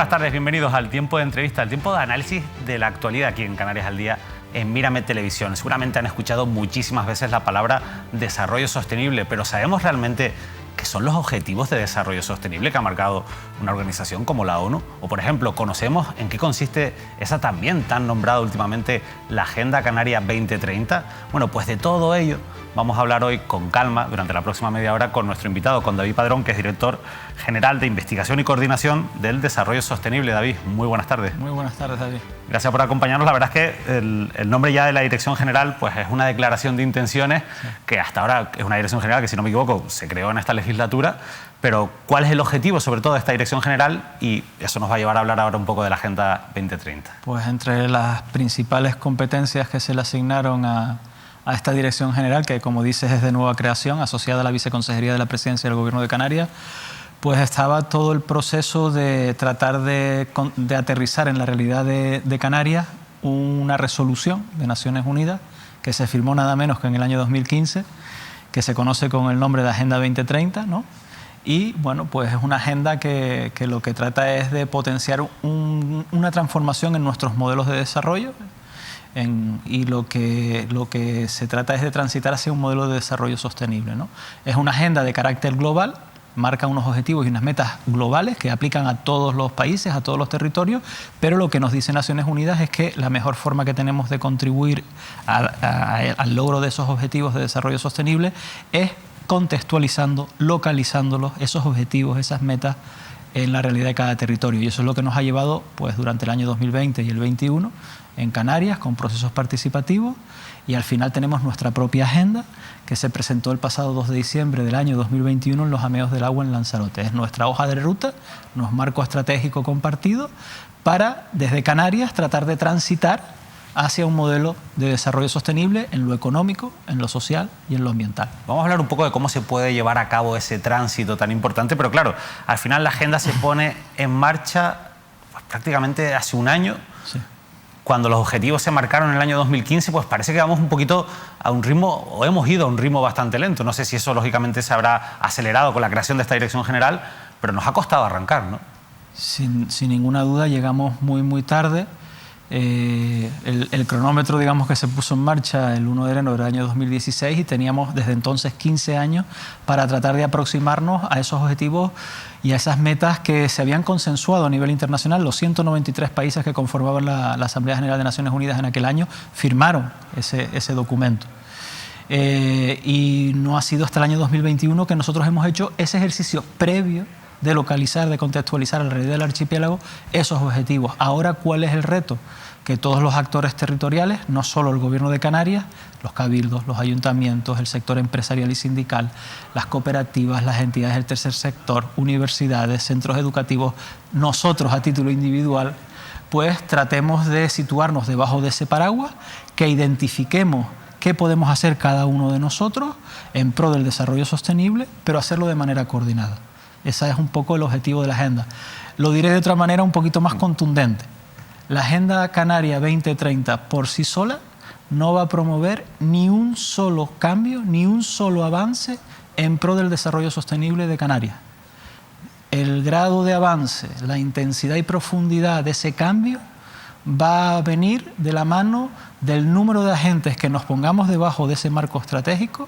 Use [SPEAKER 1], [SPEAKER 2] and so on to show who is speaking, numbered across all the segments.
[SPEAKER 1] buenas tardes, bienvenidos al tiempo de entrevista, al tiempo de análisis de la actualidad aquí en Canarias al Día, en Mírame Televisión. Seguramente han escuchado muchísimas veces la palabra desarrollo sostenible, pero ¿sabemos realmente qué son los objetivos de desarrollo sostenible que ha marcado una organización como la ONU? O, por ejemplo, ¿conocemos en qué consiste esa también tan nombrada últimamente la Agenda Canaria 2030? Bueno, pues de todo ello vamos a hablar hoy con calma, durante la próxima media hora, con nuestro invitado, con David Padrón, que es director general de Investigación y Coordinación del Desarrollo Sostenible. David, muy buenas tardes.
[SPEAKER 2] Muy buenas tardes, David.
[SPEAKER 1] Gracias por acompañarnos. La verdad es que el nombre ya de la Dirección General pues es una declaración de intenciones que hasta ahora es una Dirección General que, si no me equivoco, se creó en esta legislatura. Pero ¿cuál es el objetivo, sobre todo, de esta Dirección General? Y eso nos va a llevar a hablar ahora un poco de la Agenda 2030.
[SPEAKER 2] Pues entre las principales competencias que se le asignaron a esta Dirección General, que como dices es de nueva creación, asociada a la Viceconsejería de la Presidencia del Gobierno de Canarias, pues estaba todo el proceso de tratar de aterrizar en la realidad de Canarias una resolución de Naciones Unidas que se firmó nada menos que en el año 2015, que se conoce con el nombre de Agenda 2030, ¿no? Y bueno, pues es una agenda que lo que trata es de potenciar una transformación en nuestros modelos de desarrollo, y lo que se trata es de transitar hacia un modelo de desarrollo sostenible, ¿no? Es una agenda de carácter global, marca unos objetivos y unas metas globales que aplican a todos los países, a todos los territorios, pero lo que nos dice Naciones Unidas es que la mejor forma que tenemos de contribuir al logro de esos objetivos de desarrollo sostenible es contextualizando, localizándolos, esos objetivos, esas metas, en la realidad de cada territorio. Y eso es lo que nos ha llevado pues, durante el año 2020 y el 2021 en Canarias, con procesos participativos, y al final tenemos nuestra propia agenda que se presentó el pasado 2 de diciembre del año 2021 en los Ameos del Agua en Lanzarote. Es nuestra hoja de ruta, nuestro marco estratégico compartido para, desde Canarias, tratar de transitar hacia un modelo de desarrollo sostenible en lo económico, en lo social y en lo ambiental.
[SPEAKER 1] Vamos a hablar un poco de cómo se puede llevar a cabo ese tránsito tan importante, pero claro, al final la agenda se pone en marcha pues, prácticamente hace un año.
[SPEAKER 2] Sí.
[SPEAKER 1] Cuando los objetivos se marcaron en el año 2015, pues parece que vamos un poquito a un ritmo, o hemos ido a un ritmo bastante lento. No sé si eso lógicamente se habrá acelerado con la creación de esta Dirección General, pero nos ha costado arrancar, ¿no?
[SPEAKER 2] Sin ninguna duda llegamos muy tarde. El cronómetro, digamos, que se puso en marcha el 1 de enero del año 2016 y teníamos desde entonces 15 años para tratar de aproximarnos a esos objetivos y a esas metas que se habían consensuado a nivel internacional. Los 193 países que conformaban la Asamblea General de Naciones Unidas en aquel año firmaron ese documento. Y no ha sido hasta el año 2021 que nosotros hemos hecho ese ejercicio previo de localizar, de contextualizar a la realidad del archipiélago esos objetivos. Ahora, ¿cuál es el reto? Que todos los actores territoriales, no solo el Gobierno de Canarias, los cabildos, los ayuntamientos, el sector empresarial y sindical, las cooperativas, las entidades del tercer sector, universidades, centros educativos, nosotros a título individual, pues tratemos de situarnos debajo de ese paraguas, que identifiquemos qué podemos hacer cada uno de nosotros en pro del desarrollo sostenible, pero hacerlo de manera coordinada. Ese es un poco el objetivo de la agenda. Lo diré de otra manera un poquito más contundente. La Agenda Canaria 2030 por sí sola no va a promover ni un solo cambio, ni un solo avance en pro del desarrollo sostenible de Canarias. El grado de avance, la intensidad y profundidad de ese cambio va a venir de la mano del número de agentes que nos pongamos debajo de ese marco estratégico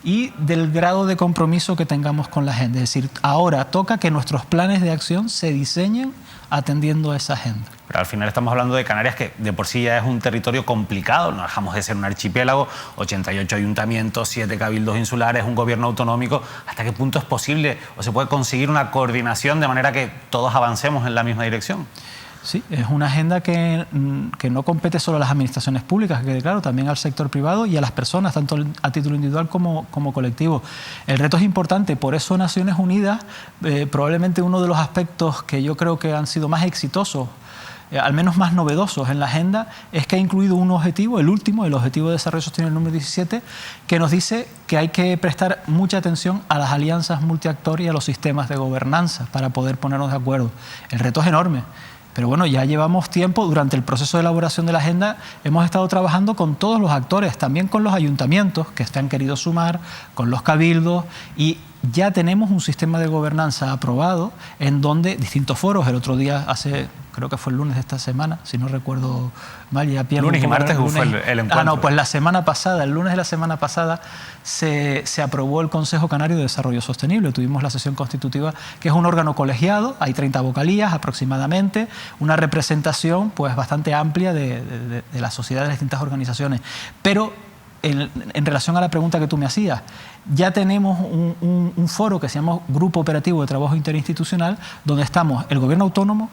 [SPEAKER 2] y del grado de compromiso que tengamos con la agenda. Es decir, ahora toca que nuestros planes de acción se diseñen atendiendo a esa agenda.
[SPEAKER 1] Pero al final estamos hablando de Canarias, que de por sí ya es un territorio complicado, no dejamos de ser un archipiélago, 88 ayuntamientos, 7 cabildos insulares, un gobierno autonómico. ¿Hasta qué punto es posible o se puede conseguir una coordinación de manera que todos avancemos en la misma dirección?
[SPEAKER 2] Sí, es una agenda que no compete solo a las administraciones públicas, que claro, también al sector privado y a las personas, tanto a título individual como colectivo. El reto es importante, por eso Naciones Unidas, probablemente uno de los aspectos que yo creo que han sido más exitosos, al menos más novedosos en la agenda, es que ha incluido un objetivo, el último, el Objetivo de Desarrollo Sostenible número 17, que nos dice que hay que prestar mucha atención a las alianzas multiactor y a los sistemas de gobernanza para poder ponernos de acuerdo. El reto es enorme. Pero bueno, ya llevamos tiempo, durante el proceso de elaboración de la agenda, hemos estado trabajando con todos los actores, también con los ayuntamientos que se han querido sumar, con los cabildos, y ya tenemos un sistema de gobernanza aprobado en donde distintos foros, el otro día creo que fue el lunes de esta semana, si no recuerdo mal, ya pierdo
[SPEAKER 1] lunes y martes fue el encuentro.
[SPEAKER 2] No, pues la semana pasada, el lunes de la semana pasada, se aprobó el Consejo Canario de Desarrollo Sostenible. Tuvimos la sesión constitutiva, que es un órgano colegiado, hay 30 vocalías aproximadamente, una representación pues bastante amplia de la sociedad, de las distintas organizaciones. Pero en relación a la pregunta que tú me hacías, ya tenemos un foro que se llama Grupo Operativo de Trabajo Interinstitucional, donde estamos el Gobierno Autónomo,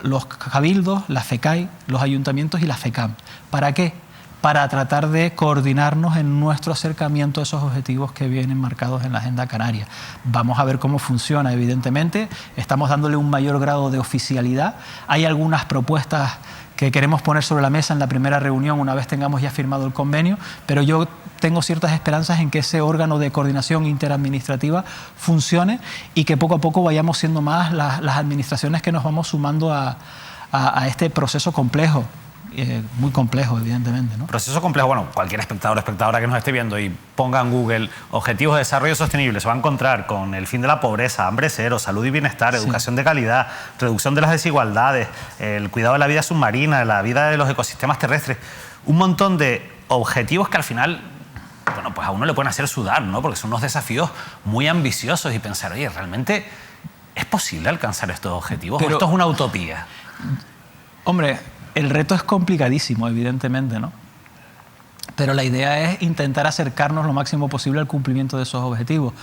[SPEAKER 2] los cabildos, la FECAI, los ayuntamientos y la FECAM. ¿Para qué? Para tratar de coordinarnos en nuestro acercamiento a esos objetivos que vienen marcados en la Agenda Canaria. Vamos a ver cómo funciona, evidentemente. Estamos dándole un mayor grado de oficialidad. Hay algunas propuestas que queremos poner sobre la mesa en la primera reunión una vez tengamos ya firmado el convenio, pero yo tengo ciertas esperanzas en que ese órgano de coordinación interadministrativa funcione y que poco a poco vayamos siendo más las administraciones que nos vamos sumando a este proceso complejo. Muy complejo, evidentemente, ¿no?
[SPEAKER 1] Proceso complejo. Bueno, cualquier espectador o espectadora que nos esté viendo y ponga en Google Objetivos de Desarrollo Sostenible, se va a encontrar con el fin de la pobreza, hambre cero, salud y bienestar, educación de calidad, reducción de las desigualdades, el cuidado de la vida submarina, la vida de los ecosistemas terrestres. Un montón de objetivos que al final, bueno, pues a uno le pueden hacer sudar, ¿no? Porque son unos desafíos muy ambiciosos y pensar, oye, ¿realmente es posible alcanzar estos objetivos? ¿O esto es una utopía?
[SPEAKER 2] Hombre, el reto es complicadísimo, evidentemente, ¿no? Pero la idea es intentar acercarnos lo máximo posible al cumplimiento de esos objetivos.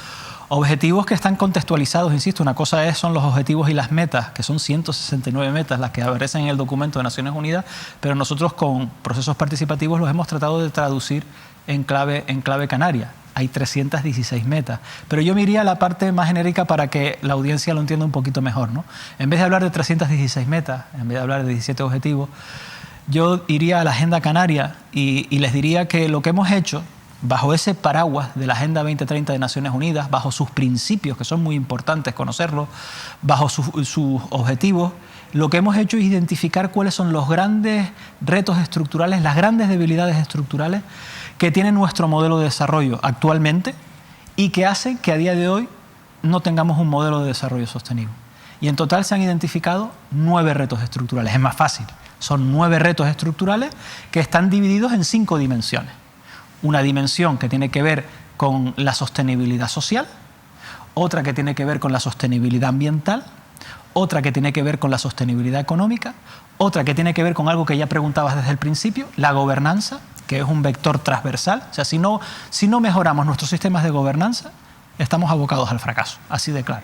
[SPEAKER 2] Objetivos que están contextualizados, insisto, una cosa son los objetivos y las metas, que son 169 metas las que aparecen en el documento de Naciones Unidas, pero nosotros con procesos participativos los hemos tratado de traducir en clave canaria. Hay 316 metas, pero yo me iría a la parte más genérica para que la audiencia lo entienda un poquito mejor, ¿no? En vez de hablar de 316 metas, en vez de hablar de 17 objetivos, yo iría a la Agenda Canaria y les diría que lo que hemos hecho bajo ese paraguas de la Agenda 2030 de Naciones Unidas, bajo sus principios, que son muy importantes conocerlos, bajo sus objetivos, lo que hemos hecho es identificar cuáles son los grandes retos estructurales, las grandes debilidades estructurales que tiene nuestro modelo de desarrollo actualmente y que hacen que a día de hoy no tengamos un modelo de desarrollo sostenible. Y en total se han identificado 9 retos estructurales. Es más fácil. Son 9 retos estructurales que están divididos en 5 dimensiones. Una dimensión que tiene que ver con la sostenibilidad social, otra que tiene que ver con la sostenibilidad ambiental, otra que tiene que ver con la sostenibilidad económica, otra que tiene que ver con algo que ya preguntabas desde el principio, la gobernanza, que es un vector transversal. O sea, si no mejoramos nuestros sistemas de gobernanza, estamos abocados al fracaso, así de claro.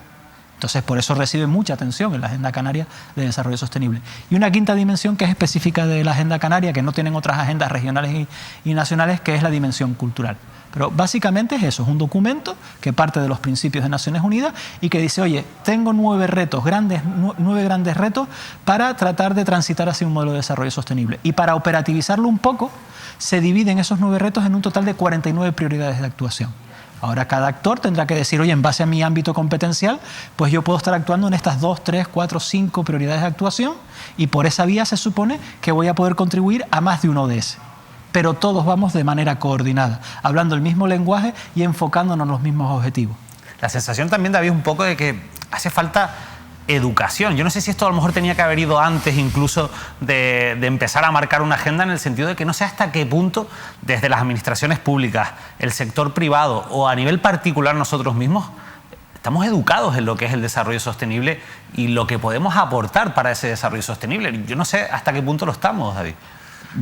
[SPEAKER 2] Entonces, por eso recibe mucha atención en la Agenda Canaria de Desarrollo Sostenible. Y una quinta dimensión que es específica de la Agenda Canaria, que no tienen otras agendas regionales y nacionales, que es la dimensión cultural. Pero básicamente es eso, es un documento que parte de los principios de Naciones Unidas y que dice, oye, tengo 9 grandes retos para tratar de transitar hacia un modelo de desarrollo sostenible. Y para operativizarlo un poco, se dividen esos 9 retos en un total de 49 prioridades de actuación. Ahora cada actor tendrá que decir, oye, en base a mi ámbito competencial, pues yo puedo estar actuando en estas 2, 3, 4, 5 prioridades de actuación y por esa vía se supone que voy a poder contribuir a más de un ODS. Pero todos vamos de manera coordinada, hablando el mismo lenguaje y enfocándonos en los mismos objetivos.
[SPEAKER 1] La sensación también, David, un poco de que hace falta educación. Yo no sé si esto a lo mejor tenía que haber ido antes incluso de empezar a marcar una agenda, en el sentido de que no sé hasta qué punto desde las administraciones públicas, el sector privado o a nivel particular nosotros mismos estamos educados en lo que es el desarrollo sostenible y lo que podemos aportar para ese desarrollo sostenible. Yo no sé hasta qué punto lo estamos, David.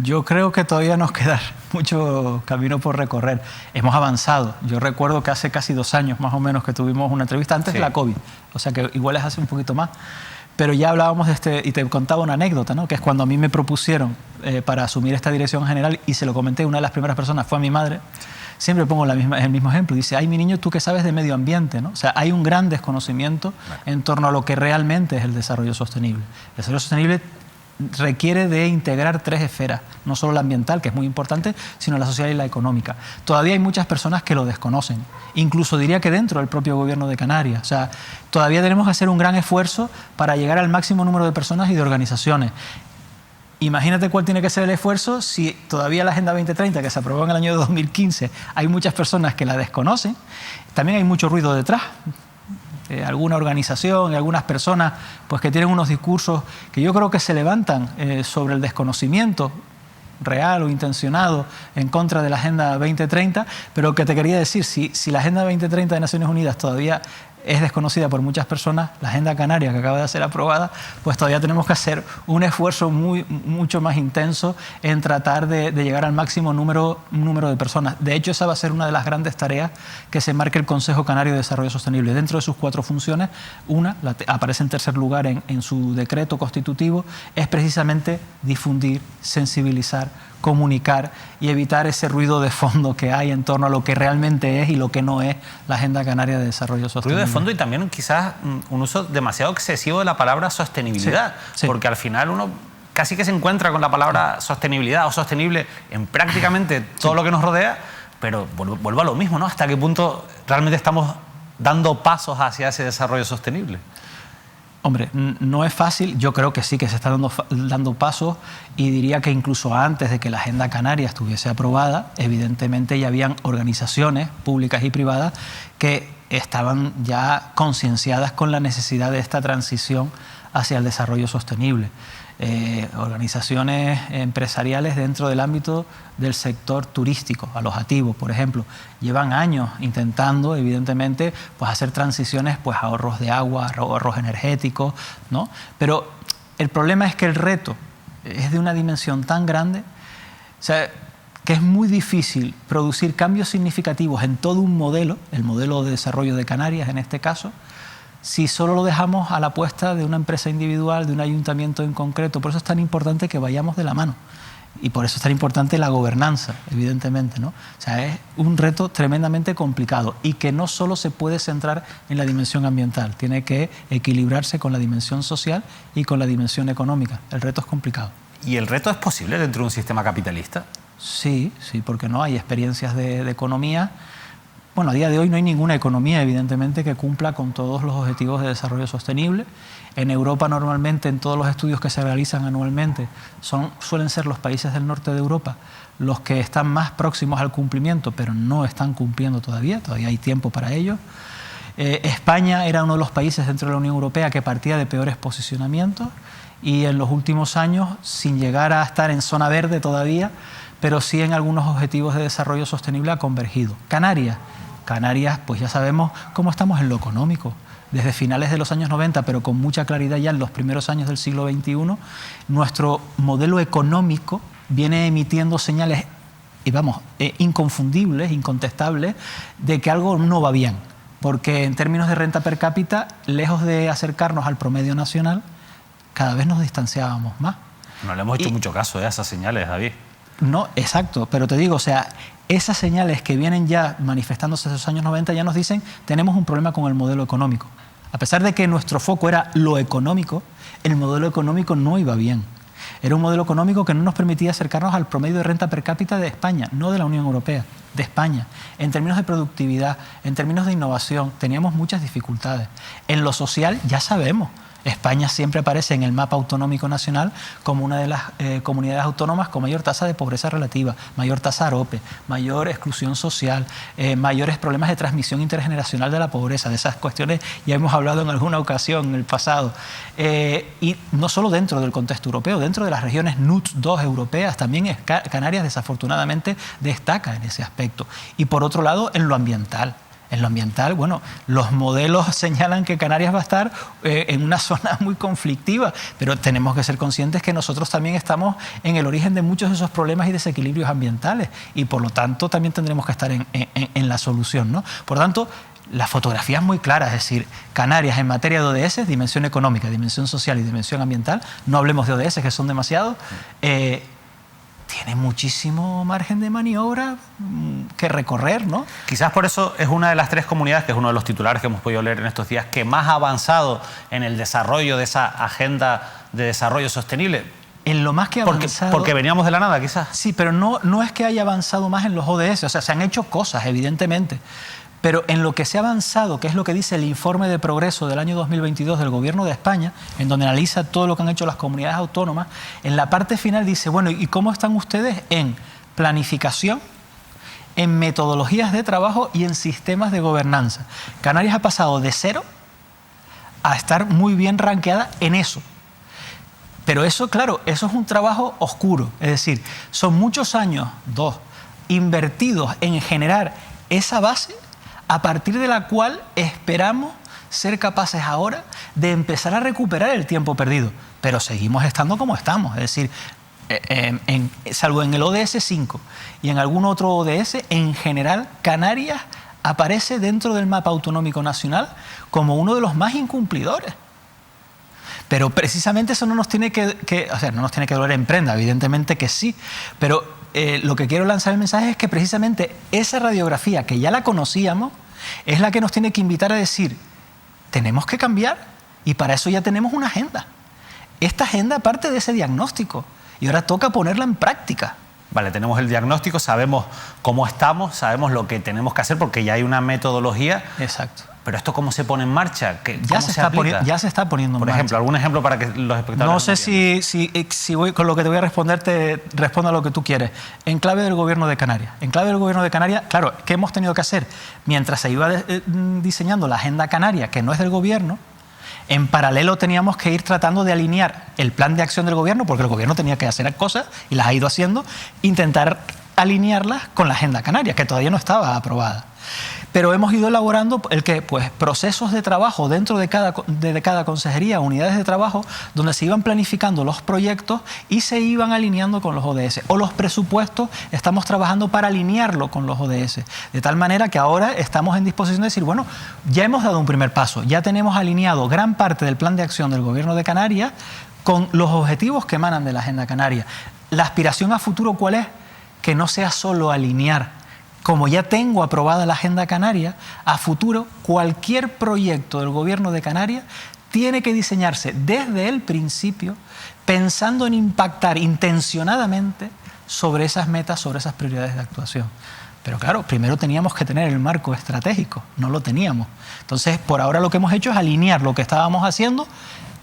[SPEAKER 2] Yo creo que todavía nos queda mucho camino por recorrer. Hemos avanzado. Yo recuerdo que hace casi 2 años más o menos que tuvimos una entrevista antes de la COVID, o sea que igual es hace un poquito más, pero ya hablábamos de y te contaba una anécdota, ¿no? Que es cuando a mí me propusieron para asumir esta dirección general y se lo comenté, una de las primeras personas fue a mi madre. Siempre pongo el mismo ejemplo. Dice, ay, mi niño, ¿tú qué sabes de medio ambiente? ¿No? O sea, hay un gran desconocimiento en torno a lo que realmente es el desarrollo sostenible. El desarrollo sostenible requiere de integrar 3 esferas, no solo la ambiental, que es muy importante, sino la social y la económica. Todavía hay muchas personas que lo desconocen, incluso diría que dentro del propio gobierno de Canarias. O sea, todavía tenemos que hacer un gran esfuerzo para llegar al máximo número de personas y de organizaciones. Imagínate cuál tiene que ser el esfuerzo si todavía la Agenda 2030, que se aprobó en el año 2015, hay muchas personas que la desconocen. También hay mucho ruido detrás. Alguna organización y algunas personas pues, que tienen unos discursos que yo creo que se levantan sobre el desconocimiento real o intencionado en contra de la Agenda 2030, pero que te quería decir, si la Agenda 2030 de Naciones Unidas todavía es desconocida por muchas personas, la Agenda Canaria, que acaba de ser aprobada, pues todavía tenemos que hacer un esfuerzo mucho más intenso en tratar de llegar al máximo número de personas. De hecho, esa va a ser una de las grandes tareas que se marque el Consejo Canario de Desarrollo Sostenible. Dentro de sus 4 funciones, una, aparece en tercer lugar en su decreto constitutivo, es precisamente difundir, sensibilizar, comunicar y evitar ese ruido de fondo que hay en torno a lo que realmente es y lo que no es la Agenda Canaria de Desarrollo Sostenible.
[SPEAKER 1] Ruido de fondo y también quizás un uso demasiado excesivo de la palabra sostenibilidad,
[SPEAKER 2] sí.
[SPEAKER 1] Porque al final uno casi que se encuentra con la palabra sostenibilidad o sostenible en prácticamente todo lo que nos rodea, pero vuelvo a lo mismo, ¿no? ¿Hasta qué punto realmente estamos dando pasos hacia ese desarrollo sostenible?
[SPEAKER 2] Hombre, no es fácil, yo creo que sí que se están dando pasos y diría que incluso antes de que la Agenda Canaria estuviese aprobada, evidentemente ya habían organizaciones públicas y privadas que estaban ya concienciadas con la necesidad de esta transición hacia el desarrollo sostenible. Organizaciones empresariales dentro del ámbito del sector turístico, alojativo, por ejemplo, llevan años intentando, evidentemente, pues hacer transiciones, pues ahorros de agua, ahorros energéticos, ¿no? Pero el problema es que el reto es de una dimensión tan grande, o sea, que es muy difícil producir cambios significativos en todo un modelo, el modelo de desarrollo de Canarias en este caso, si solo lo dejamos a la apuesta de una empresa individual, de un ayuntamiento en concreto. Por eso es tan importante que vayamos de la mano. Y por eso es tan importante la gobernanza, evidentemente, ¿no? O sea, es un reto tremendamente complicado y que no solo se puede centrar en la dimensión ambiental, tiene que equilibrarse con la dimensión social y con la dimensión económica. El reto es complicado.
[SPEAKER 1] ¿Y el reto es posible dentro de un sistema capitalista?
[SPEAKER 2] Sí, porque no hay experiencias de economía. Bueno, a día de hoy no hay ninguna economía, evidentemente, que cumpla con todos los objetivos de desarrollo sostenible. En Europa, normalmente, en todos los estudios que se realizan anualmente, suelen ser los países del norte de Europa los que están más próximos al cumplimiento, pero no están cumpliendo todavía hay tiempo para ello. España era uno de los países dentro de la Unión Europea que partía de peores posicionamientos y en los últimos años, sin llegar a estar en zona verde todavía, pero sí en algunos objetivos de desarrollo sostenible ha convergido. Canarias, pues ya sabemos cómo estamos en lo económico. Desde finales de los años 90, pero con mucha claridad ya en los primeros años del siglo XXI, nuestro modelo económico viene emitiendo señales, inconfundibles, incontestables, de que algo no va bien. Porque en términos de renta per cápita, lejos de acercarnos al promedio nacional, cada vez nos distanciábamos más.
[SPEAKER 1] No le hemos hecho mucho caso a esas señales, David.
[SPEAKER 2] No, exacto, pero te digo, o sea, esas señales que vienen ya manifestándose desde los años 90 ya nos dicen tenemos un problema con el modelo económico. A pesar de que nuestro foco era lo económico, el modelo económico no iba bien. Era un modelo económico que no nos permitía acercarnos al promedio de renta per cápita de España, no de la Unión Europea, de España. En términos de productividad, en términos de innovación, teníamos muchas dificultades. En lo social ya sabemos. España siempre aparece en el mapa autonómico nacional como una de las comunidades autónomas con mayor tasa de pobreza relativa, mayor tasa AROPE, mayor exclusión social, mayores problemas de transmisión intergeneracional de la pobreza. De esas cuestiones ya hemos hablado en alguna ocasión en el pasado. Y no solo dentro del contexto europeo, dentro de las regiones NUTS 2 europeas, también Canarias desafortunadamente destaca en ese aspecto. Y por otro lado, en lo ambiental. En lo ambiental, bueno, los modelos señalan que Canarias va a estar en una zona muy conflictiva, pero tenemos que ser conscientes que nosotros también estamos en el origen de muchos de esos problemas y desequilibrios ambientales y por lo tanto también tendremos que estar en la solución, ¿no? Por lo tanto, la fotografía es muy clara, es decir, Canarias en materia de ODS, dimensión económica, dimensión social y dimensión ambiental, no hablemos de ODS que son demasiados, tiene muchísimo margen de maniobra que recorrer, ¿no?
[SPEAKER 1] Quizás por eso es una de las 3 comunidades, que es uno de los titulares que hemos podido leer en estos días, que más ha avanzado en el desarrollo de esa agenda de desarrollo sostenible.
[SPEAKER 2] En lo más que ha avanzado...
[SPEAKER 1] Porque veníamos de la nada, quizás.
[SPEAKER 2] Sí, pero no es que haya avanzado más en los ODS, o sea, se han hecho cosas, evidentemente, Pero en lo que se ha avanzado, que es lo que dice el informe de progreso del año 2022 del Gobierno de España, en donde analiza todo lo que han hecho las comunidades autónomas, en la parte final dice, bueno, ¿y cómo están ustedes en planificación, en metodologías de trabajo y en sistemas de gobernanza? Canarias ha pasado de 0 a estar muy bien rankeada en eso. Pero eso, claro, eso es un trabajo oscuro. Es decir, son muchos años, 2, invertidos en generar esa base a partir de la cual esperamos ser capaces ahora de empezar a recuperar el tiempo perdido. Pero seguimos estando como estamos. Es decir, salvo en el ODS 5 y en algún otro ODS, en general, Canarias aparece dentro del mapa autonómico nacional como uno de los más incumplidores. Pero precisamente eso no nos tiene no nos tiene que doler en prenda, evidentemente que sí, pero lo que quiero lanzar el mensaje es que precisamente esa radiografía, que ya la conocíamos, es la que nos tiene que invitar a decir, tenemos que cambiar, y para eso ya tenemos una agenda. Esta agenda parte de ese diagnóstico y ahora toca ponerla en práctica.
[SPEAKER 1] Vale, tenemos el diagnóstico, sabemos cómo estamos, sabemos lo que tenemos que hacer porque ya hay una metodología.
[SPEAKER 2] Exacto.
[SPEAKER 1] Pero ¿esto cómo se pone en marcha?
[SPEAKER 2] Ya se está poniendo en marcha.
[SPEAKER 1] Por ejemplo, algún ejemplo para que los espectadores...
[SPEAKER 2] No sé si voy con lo que te voy a responder, te respondo a lo que tú quieres. En clave del Gobierno de Canarias. En clave del Gobierno de Canarias, claro, ¿qué hemos tenido que hacer? Mientras se iba diseñando la Agenda Canaria, que no es del Gobierno, en paralelo teníamos que ir tratando de alinear el plan de acción del Gobierno, porque el Gobierno tenía que hacer cosas y las ha ido haciendo, intentar alinearlas con la Agenda Canaria, que todavía no estaba aprobada. Pero hemos ido elaborando procesos de trabajo dentro de cada consejería, unidades de trabajo, donde se iban planificando los proyectos y se iban alineando con los ODS. O los presupuestos, estamos trabajando para alinearlo con los ODS. De tal manera que ahora estamos en disposición de decir, bueno, ya hemos dado un primer paso, ya tenemos alineado gran parte del plan de acción del Gobierno de Canarias con los objetivos que emanan de la Agenda Canaria. La aspiración a futuro, ¿cuál es? Que no sea solo alinear. Como ya tengo aprobada la Agenda Canaria, a futuro cualquier proyecto del Gobierno de Canarias tiene que diseñarse desde el principio pensando en impactar intencionadamente sobre esas metas, sobre esas prioridades de actuación. Pero claro, primero teníamos que tener el marco estratégico, no lo teníamos. Entonces, por ahora lo que hemos hecho es alinear lo que estábamos haciendo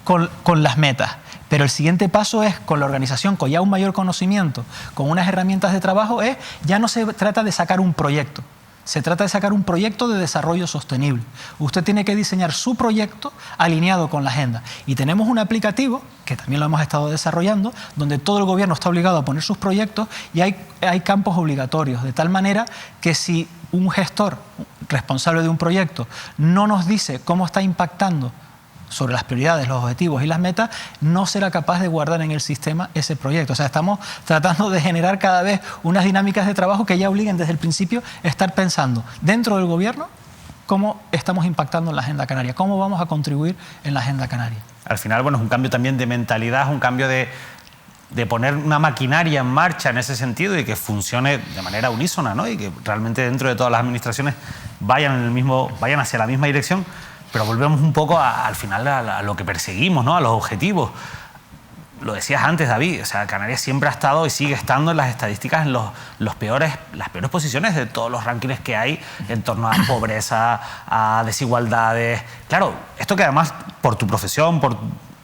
[SPEAKER 2] con las metas. Pero el siguiente paso es, con la organización, con ya un mayor conocimiento, con unas herramientas de trabajo, ya no se trata de sacar un proyecto, se trata de sacar un proyecto de desarrollo sostenible. Usted tiene que diseñar su proyecto alineado con la agenda. Y tenemos un aplicativo, que también lo hemos estado desarrollando, donde todo el Gobierno está obligado a poner sus proyectos y hay campos obligatorios, de tal manera que si un gestor responsable de un proyecto no nos dice cómo está impactando sobre las prioridades, los objetivos y las metas, no será capaz de guardar en el sistema ese proyecto. O sea, estamos tratando de generar cada vez unas dinámicas de trabajo que ya obliguen desde el principio a estar pensando dentro del Gobierno cómo estamos impactando en la Agenda Canaria, cómo vamos a contribuir en la Agenda Canaria.
[SPEAKER 1] Al final, bueno, es un cambio también de mentalidad, es un cambio de poner una maquinaria en marcha en ese sentido y que funcione de manera unísona, ¿no? Y que realmente dentro de todas las administraciones vayan hacia la misma dirección. Pero volvemos un poco al final a lo que perseguimos, ¿no? A los objetivos. Lo decías antes, David, o sea, Canarias siempre ha estado y sigue estando en las estadísticas en las peores posiciones de todos los rankings que hay en torno a pobreza, a desigualdades. Claro, esto que además por tu profesión,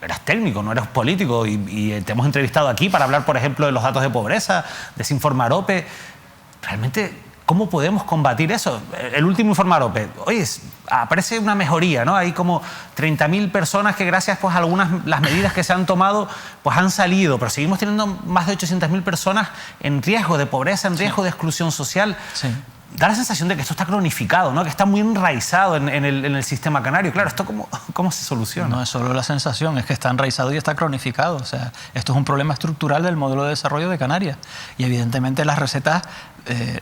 [SPEAKER 1] eres técnico, no eres político y te hemos entrevistado aquí para hablar, por ejemplo, de los datos de pobreza, de ese informe AROPE. Realmente, ¿cómo podemos combatir eso? El último informe AROPE, oye, aparece una mejoría, ¿no? Hay como 30.000 personas que gracias pues, a las medidas que se han tomado pues han salido, pero seguimos teniendo más de 800.000 personas en riesgo de pobreza, en riesgo de exclusión social.
[SPEAKER 2] Sí.
[SPEAKER 1] Da la sensación de que esto está cronificado, ¿no? Que está muy enraizado en el sistema canario. Claro, ¿esto cómo se soluciona?
[SPEAKER 2] No es solo la sensación, es que está enraizado y está cronificado. O sea, esto es un problema estructural del modelo de desarrollo de Canarias. Y evidentemente las recetas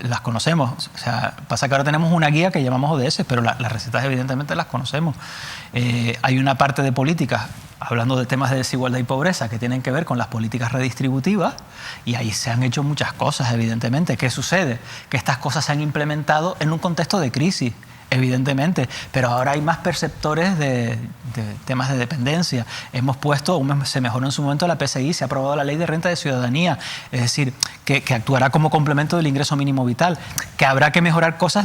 [SPEAKER 2] las conocemos. O sea, pasa que ahora tenemos una guía que llamamos ODS, pero las recetas evidentemente las conocemos. Hay una parte de políticas, hablando de temas de desigualdad y pobreza, que tienen que ver con las políticas redistributivas, y ahí se han hecho muchas cosas, evidentemente. ¿Qué sucede? Que estas cosas se han implementado en un contexto de crisis, evidentemente, pero ahora hay más perceptores de temas de dependencia. Hemos puesto, se mejoró en su momento la PSI, se ha aprobado la Ley de Renta de Ciudadanía, es decir, que actuará como complemento del ingreso mínimo vital, que habrá que mejorar cosas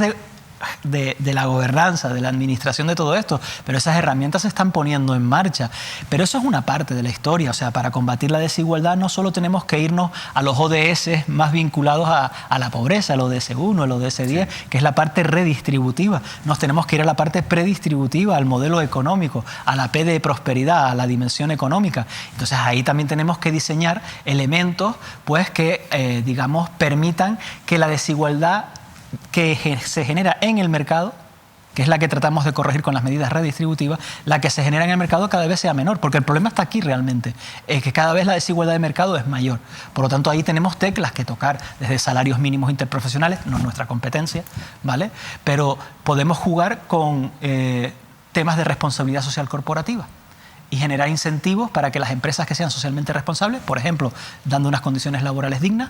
[SPEAKER 2] de la gobernanza, de la administración de todo esto, pero esas herramientas se están poniendo en marcha. Pero eso es una parte de la historia, o sea, para combatir la desigualdad no solo tenemos que irnos a los ODS más vinculados a la pobreza, el ODS 1, el ODS 10, sí, que es la parte redistributiva. Nos tenemos que ir a la parte predistributiva, al modelo económico, a la P de prosperidad, a la dimensión económica. Entonces ahí también tenemos que diseñar elementos pues, que, digamos, permitan que la desigualdad que se genera en el mercado, que es la que tratamos de corregir con las medidas redistributivas, la que se genera en el mercado cada vez sea menor, porque el problema está aquí realmente, es que cada vez la desigualdad de mercado es mayor. Por lo tanto, ahí tenemos teclas que tocar, desde salarios mínimos interprofesionales, no es nuestra competencia, ¿vale? Pero podemos jugar con temas de responsabilidad social corporativa y generar incentivos para que las empresas que sean socialmente responsables, por ejemplo, dando unas condiciones laborales dignas,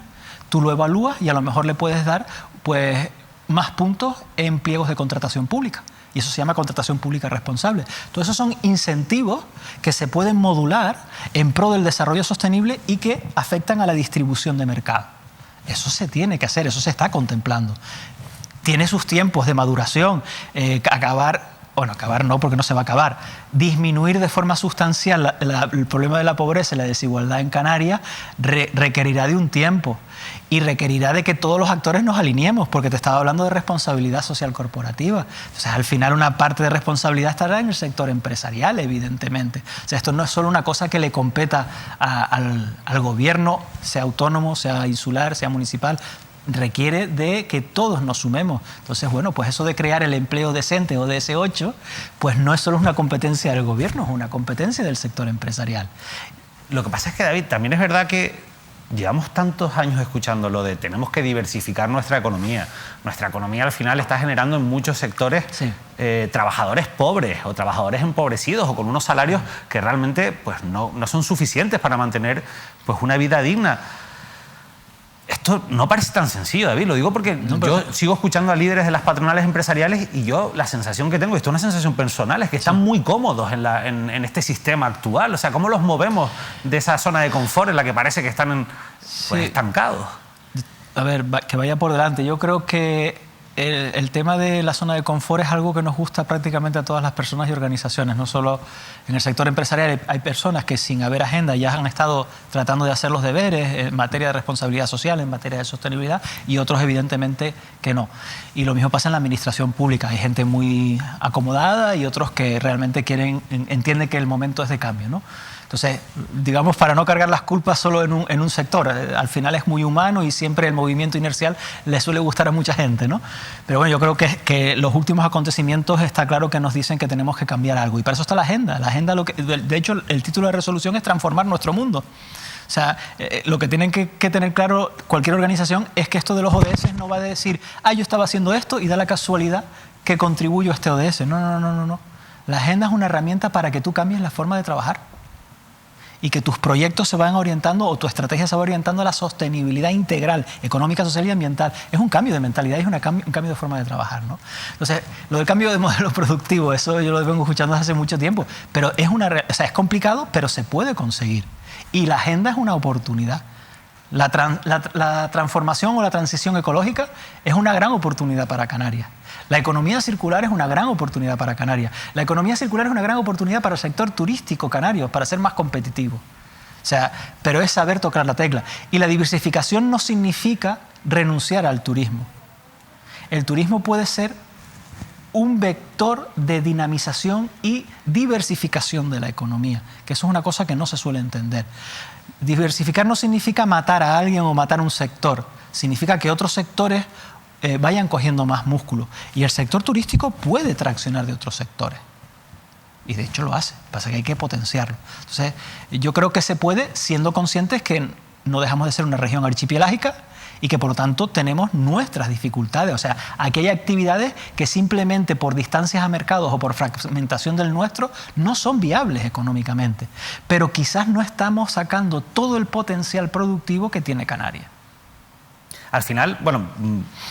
[SPEAKER 2] tú lo evalúas y a lo mejor le puedes dar pues, más puntos en pliegos de contratación pública. Y eso se llama contratación pública responsable. Todos esos son incentivos que se pueden modular en pro del desarrollo sostenible y que afectan a la distribución de mercado. Eso se tiene que hacer, eso se está contemplando. Tiene sus tiempos de maduración, acabar no, porque no se va a acabar. Disminuir de forma sustancial el problema de la pobreza y la desigualdad en Canarias requerirá de un tiempo y requerirá de que todos los actores nos alineemos, porque te estaba hablando de responsabilidad social corporativa. Entonces, al final, una parte de responsabilidad estará en el sector empresarial, evidentemente. O sea, esto no es solo una cosa que le competa al gobierno, sea autónomo, sea insular, sea municipal. Requiere de que todos nos sumemos. Entonces, bueno, pues eso de crear el empleo decente o ODS 8, pues no es solo una competencia del gobierno, es una competencia del sector empresarial.
[SPEAKER 1] Lo que pasa es que, David, también es verdad que llevamos tantos años escuchando lo de tenemos que diversificar nuestra economía. Nuestra economía al final está generando en muchos sectores sí, trabajadores pobres o trabajadores empobrecidos o con unos salarios que realmente pues, no son suficientes para mantener pues, una vida digna. Esto no parece tan sencillo, David, lo digo porque yo sigo escuchando a líderes de las patronales empresariales y yo la sensación que tengo, y esto es una sensación personal, es que están muy cómodos en este sistema actual. O sea, ¿cómo los movemos de esa zona de confort en la que parece que están pues, estancados?
[SPEAKER 2] A ver, que vaya por delante. Yo creo que el tema de la zona de confort es algo que nos gusta prácticamente a todas las personas y organizaciones, no solo en el sector empresarial. Hay personas que sin haber agenda ya han estado tratando de hacer los deberes en materia de responsabilidad social, en materia de sostenibilidad, y otros evidentemente que no. Y lo mismo pasa en la administración pública. Hay gente muy acomodada y otros que realmente entienden que el momento es de cambio, ¿no? Entonces, digamos, para no cargar las culpas solo en un sector, al final es muy humano y siempre el movimiento inercial le suele gustar a mucha gente, ¿no? Pero bueno, yo creo que los últimos acontecimientos está claro que nos dicen que tenemos que cambiar algo. Y para eso está la agenda. La agenda, de hecho, el título de resolución es transformar nuestro mundo. O sea, lo que tienen que tener claro cualquier organización es que esto de los ODS no va a decir, yo estaba haciendo esto y da la casualidad que contribuyo a este ODS. No. La agenda es una herramienta para que tú cambies la forma de trabajar y que tus proyectos se vayan orientando o tu estrategia se va orientando a la sostenibilidad integral, económica, social y ambiental. Es un cambio de mentalidad, es un cambio de forma de trabajar, ¿no? Entonces, lo del cambio de modelo productivo, eso yo lo vengo escuchando desde hace mucho tiempo, pero es complicado, pero se puede conseguir. Y la agenda es una oportunidad. La transformación o la transición ecológica es una gran oportunidad para Canarias. La economía circular es una gran oportunidad para Canarias. La economía circular es una gran oportunidad para el sector turístico canario, para ser más competitivo. O sea, pero es saber tocar la tecla. Y la diversificación no significa renunciar al turismo. El turismo puede ser un vector de dinamización y diversificación de la economía, que eso es una cosa que no se suele entender. Diversificar no significa matar a alguien o matar a un sector, significa que otros sectores vayan cogiendo más músculo. Y el sector turístico puede traccionar de otros sectores. Y de hecho lo hace, pasa que hay que potenciarlo. Entonces, yo creo que se puede siendo conscientes que no dejamos de ser una región archipelágica y que por lo tanto tenemos nuestras dificultades. O sea, aquí hay actividades que simplemente por distancias a mercados o por fragmentación del nuestro no son viables económicamente. Pero quizás no estamos sacando todo el potencial productivo que tiene Canarias.
[SPEAKER 1] Al final, bueno,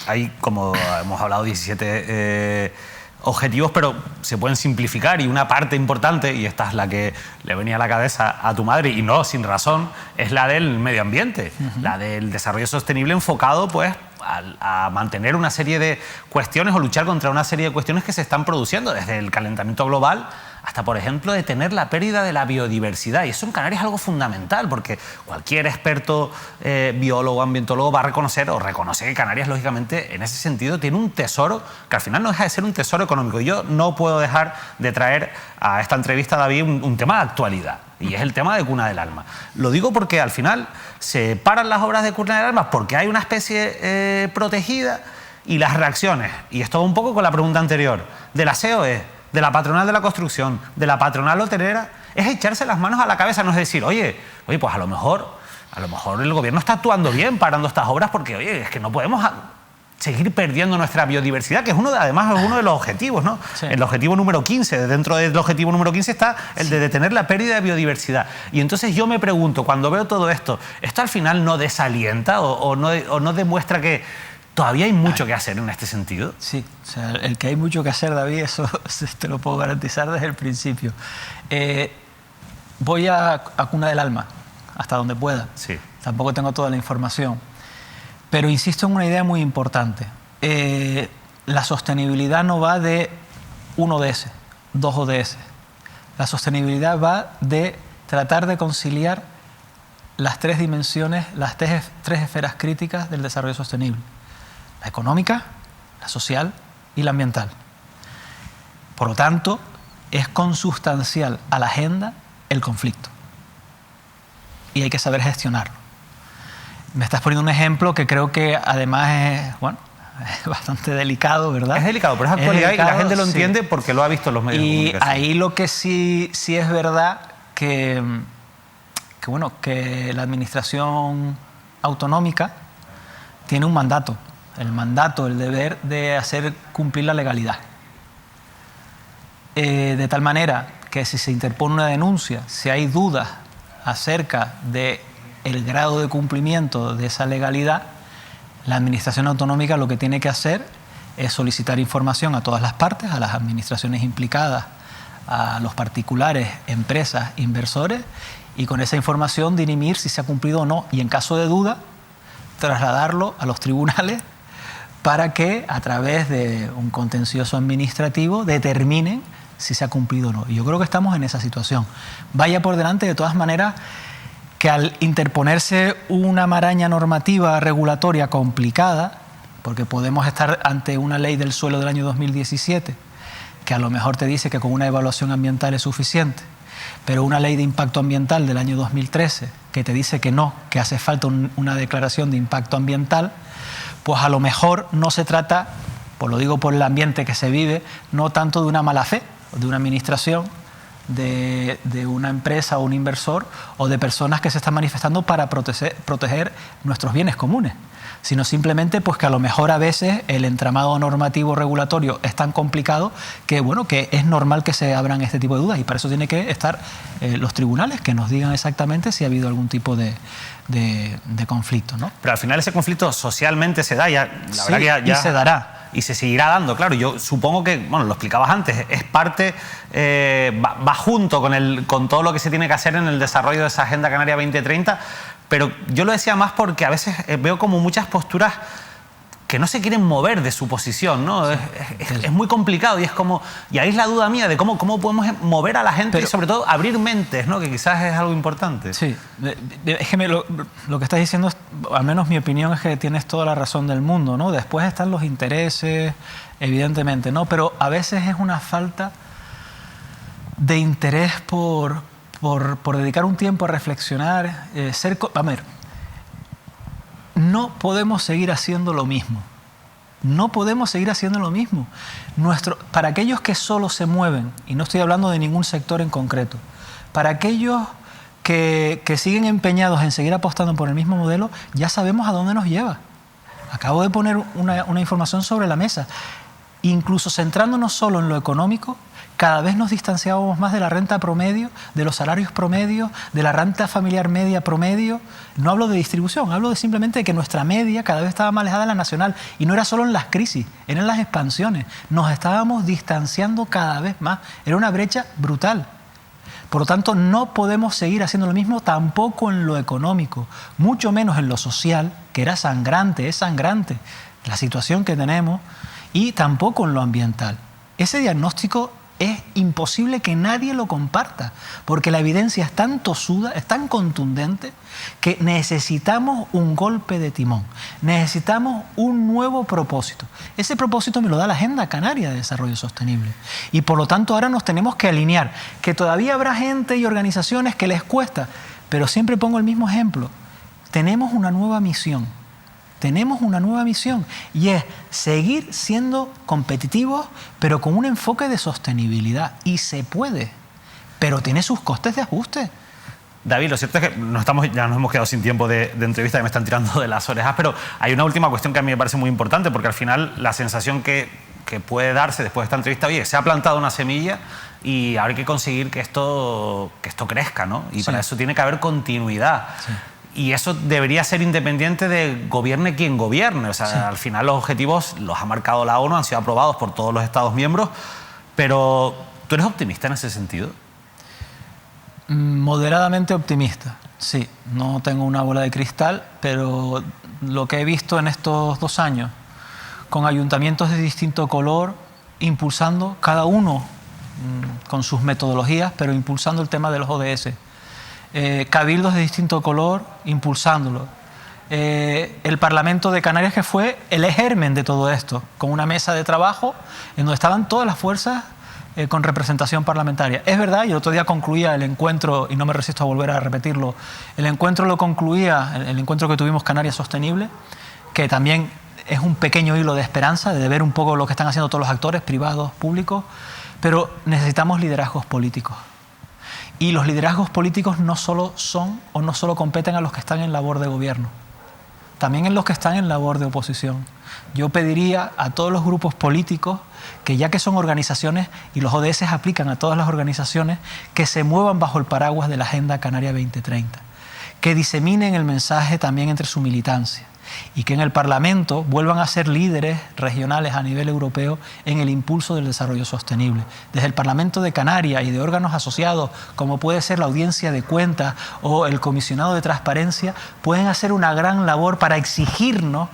[SPEAKER 1] hay, como hemos hablado, 17 objetivos, pero se pueden simplificar y una parte importante, y esta es la que le venía a la cabeza a tu madre, y no sin razón, es la del medio ambiente, la del desarrollo sostenible enfocado pues a mantener una serie de cuestiones o luchar contra una serie de cuestiones que se están produciendo, desde el calentamiento global hasta, por ejemplo, detener la pérdida de la biodiversidad. Y eso en Canarias es algo fundamental, porque cualquier experto biólogo, ambientólogo va a reconocer que Canarias, lógicamente, en ese sentido, tiene un tesoro que al final no deja de ser un tesoro económico. Y yo no puedo dejar de traer a esta entrevista, David, un tema de actualidad, y es el tema de Cuna del Alma. Lo digo porque al final se paran las obras de Cuna del Alma porque hay una especie protegida, y las reacciones, y esto va un poco con la pregunta anterior, de la COE, de la patronal de la construcción, de la patronal hotelera, es echarse las manos a la cabeza, no es decir, oye, pues a lo mejor el gobierno está actuando bien parando estas obras, porque, oye, es que no podemos seguir perdiendo nuestra biodiversidad, que es además es uno de los objetivos, ¿no? Sí. El objetivo número 15, dentro del objetivo número 15 está el de detener la pérdida de biodiversidad. Y entonces yo me pregunto, cuando veo todo esto al final no desalienta o no demuestra que todavía hay mucho que hacer en este sentido?
[SPEAKER 2] Sí, o sea, el que hay mucho que hacer, David, eso te lo puedo garantizar desde el principio. Voy a Cuna del Alma, hasta donde pueda.
[SPEAKER 1] Sí.
[SPEAKER 2] Tampoco tengo toda la información. Pero insisto en una idea muy importante. La sostenibilidad no va de un ODS, 2 ODS. La sostenibilidad va de tratar de conciliar las 3 dimensiones, las 3 esferas críticas del desarrollo sostenible: la económica, la social y la ambiental. Por lo tanto, es consustancial a la agenda el conflicto. Y hay que saber gestionarlo. Me estás poniendo un ejemplo que creo que además es bastante delicado, ¿verdad?
[SPEAKER 1] Es delicado, pero es actualidad, y la gente lo entiende porque lo ha visto en los medios de comunicación.
[SPEAKER 2] Y ahí lo que sí es verdad que la administración autonómica tiene un mandato. El mandato, el deber de hacer cumplir la legalidad. De tal manera que si se interpone una denuncia, si hay dudas acerca del grado de cumplimiento de esa legalidad, la administración autonómica lo que tiene que hacer es solicitar información a todas las partes, a las administraciones implicadas, a los particulares, empresas, inversores, y con esa información dirimir si se ha cumplido o no, y en caso de duda, trasladarlo a los tribunales para que, a través de un contencioso administrativo, determinen si se ha cumplido o no. Y yo creo que estamos en esa situación. Vaya por delante, de todas maneras, que al interponerse una maraña normativa regulatoria complicada, porque podemos estar ante una ley del suelo del año 2017, que a lo mejor te dice que con una evaluación ambiental es suficiente, pero una ley de impacto ambiental del año 2013 que te dice que no, que hace falta una declaración de impacto ambiental, pues a lo mejor no se trata, pues lo digo por el ambiente que se vive, no tanto de una mala fe, de una administración, de una empresa o un inversor, o de personas que se están manifestando para proteger nuestros bienes comunes, sino simplemente pues que a lo mejor a veces el entramado normativo regulatorio es tan complicado que, que es normal que se abran este tipo de dudas, y para eso tiene que estar los tribunales que nos digan exactamente si ha habido algún tipo de conflicto, ¿no?
[SPEAKER 1] Pero al final ese conflicto socialmente se da, la verdad que ya
[SPEAKER 2] y se dará.
[SPEAKER 1] Y se seguirá dando, claro. Yo supongo que, lo explicabas antes, es parte, va junto con todo lo que se tiene que hacer en el desarrollo de esa Agenda Canaria 2030, pero yo lo decía más porque a veces veo como muchas posturas que no se quieren mover de su posición, ¿no? Es muy complicado, y ahí es la duda mía de cómo podemos mover a la gente, y sobre todo abrir mentes, ¿no? Que quizás es algo importante.
[SPEAKER 2] Sí, es que lo que estás diciendo, al menos mi opinión, es que tienes toda la razón del mundo, ¿no? Después están los intereses, evidentemente, ¿no? Pero a veces es una falta de interés por dedicar un tiempo a reflexionar, no podemos seguir haciendo lo mismo. No podemos seguir haciendo lo mismo. Para aquellos que solo se mueven, y no estoy hablando de ningún sector en concreto, para aquellos que siguen empeñados en seguir apostando por el mismo modelo, ya sabemos a dónde nos lleva. Acabo de poner una información sobre la mesa. Incluso centrándonos solo en lo económico, cada vez nos distanciábamos más de la renta promedio, de los salarios promedio, de la renta familiar media promedio. No hablo de distribución, hablo de simplemente de que nuestra media cada vez estaba más alejada de la nacional. Y no era solo en las crisis, eran en las expansiones. Nos estábamos distanciando cada vez más. Era una brecha brutal. Por lo tanto, no podemos seguir haciendo lo mismo tampoco en lo económico, mucho menos en lo social, que era sangrante, es sangrante la situación que tenemos, y tampoco en lo ambiental. Ese diagnóstico es imposible que nadie lo comparta, porque la evidencia es tan tosuda, es tan contundente, que necesitamos un golpe de timón, necesitamos un nuevo propósito. Ese propósito me lo da la Agenda Canaria de Desarrollo Sostenible. Y por lo tanto ahora nos tenemos que alinear, que todavía habrá gente y organizaciones que les cuesta, pero siempre pongo el mismo ejemplo. Tenemos una nueva misión. Tenemos una nueva misión y es seguir siendo competitivos, pero con un enfoque de sostenibilidad. Y se puede, pero tiene sus costes de ajuste.
[SPEAKER 1] David, lo cierto es que ya nos hemos quedado sin tiempo de entrevista, que me están tirando de las orejas, pero hay una última cuestión que a mí me parece muy importante, porque al final la sensación que puede darse después de esta entrevista, oye, se ha plantado una semilla y ahora hay que conseguir que esto crezca, ¿no? Y para eso tiene que haber continuidad. Sí. Y eso debería ser independiente de gobierne quien gobierne. O sea, al final los objetivos los ha marcado la ONU, han sido aprobados por todos los Estados miembros, pero ¿tú eres optimista en ese sentido?
[SPEAKER 2] Moderadamente optimista, sí. No tengo una bola de cristal, pero lo que he visto en estos 2 años, con ayuntamientos de distinto color, impulsando, cada uno con sus metodologías, pero impulsando el tema de los ODS. Cabildos de distinto color, impulsándolo. El Parlamento de Canarias, que fue el germen de todo esto, con una mesa de trabajo en donde estaban todas las fuerzas con representación parlamentaria. Es verdad, y el otro día concluía el encuentro, y no me resisto a volver a repetirlo, el encuentro lo concluía, el encuentro que tuvimos Canarias Sostenible, que también es un pequeño hilo de esperanza, de ver un poco lo que están haciendo todos los actores, privados, públicos, pero necesitamos liderazgos políticos. Y los liderazgos políticos no solo son o no solo competen a los que están en labor de gobierno, también en los que están en labor de oposición. Yo pediría a todos los grupos políticos que, ya que son organizaciones y los ODS aplican a todas las organizaciones, que se muevan bajo el paraguas de la Agenda Canaria 2030, que diseminen el mensaje también entre su militancia y que en el Parlamento vuelvan a ser líderes regionales a nivel europeo en el impulso del desarrollo sostenible. Desde el Parlamento de Canarias y de órganos asociados, como puede ser la Audiencia de Cuentas o el Comisionado de Transparencia, pueden hacer una gran labor para exigirnos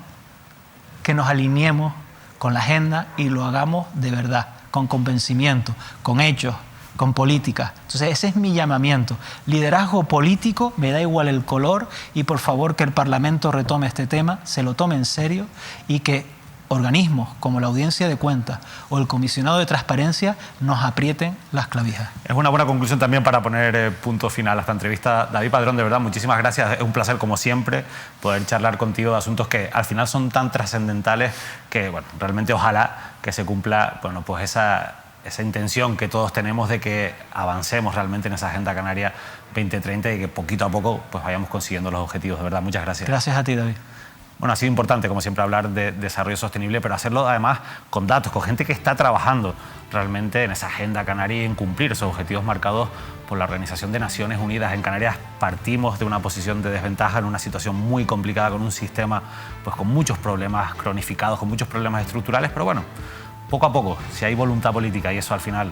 [SPEAKER 2] que nos alineemos con la agenda y lo hagamos de verdad, con convencimiento, con hechos, con política. Entonces ese es mi llamamiento. Liderazgo político, me da igual el color, y por favor que el Parlamento retome este tema, se lo tome en serio, y que organismos como la Audiencia de Cuentas o el Comisionado de Transparencia nos aprieten las clavijas.
[SPEAKER 1] Es una buena conclusión también para poner punto final a esta entrevista. David Padrón, de verdad, muchísimas gracias. Es un placer, como siempre, poder charlar contigo de asuntos que al final son tan trascendentales que, bueno, realmente ojalá que se cumpla, bueno, pues esa intención que todos tenemos de que avancemos realmente en esa Agenda Canaria 2030 y que poquito a poco pues vayamos consiguiendo los objetivos. De verdad, muchas gracias.
[SPEAKER 2] Gracias a ti, David.
[SPEAKER 1] Bueno, ha sido importante, como siempre, hablar de desarrollo sostenible, pero hacerlo además con datos, con gente que está trabajando realmente en esa Agenda Canaria y en cumplir esos objetivos marcados por la Organización de Naciones Unidas. En Canarias partimos de una posición de desventaja, en una situación muy complicada, con un sistema pues con muchos problemas cronificados, con muchos problemas estructurales, pero bueno, poco a poco, si hay voluntad política, y eso al final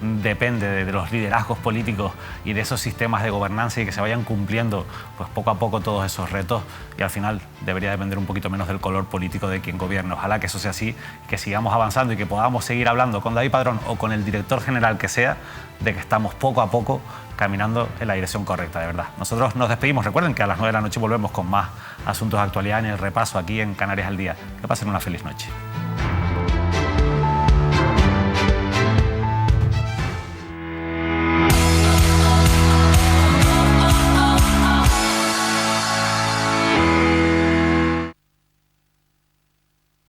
[SPEAKER 1] depende de los liderazgos políticos y de esos sistemas de gobernanza, y que se vayan cumpliendo pues poco a poco todos esos retos, y al final debería depender un poquito menos del color político de quien gobierne. Ojalá que eso sea así, que sigamos avanzando y que podamos seguir hablando con David Padrón o con el director general que sea, de que estamos poco a poco caminando en la dirección correcta, de verdad. Nosotros nos despedimos. Recuerden que a las 9 de la noche volvemos con más asuntos de actualidad en el repaso aquí en Canarias al Día. Que pasen una feliz noche.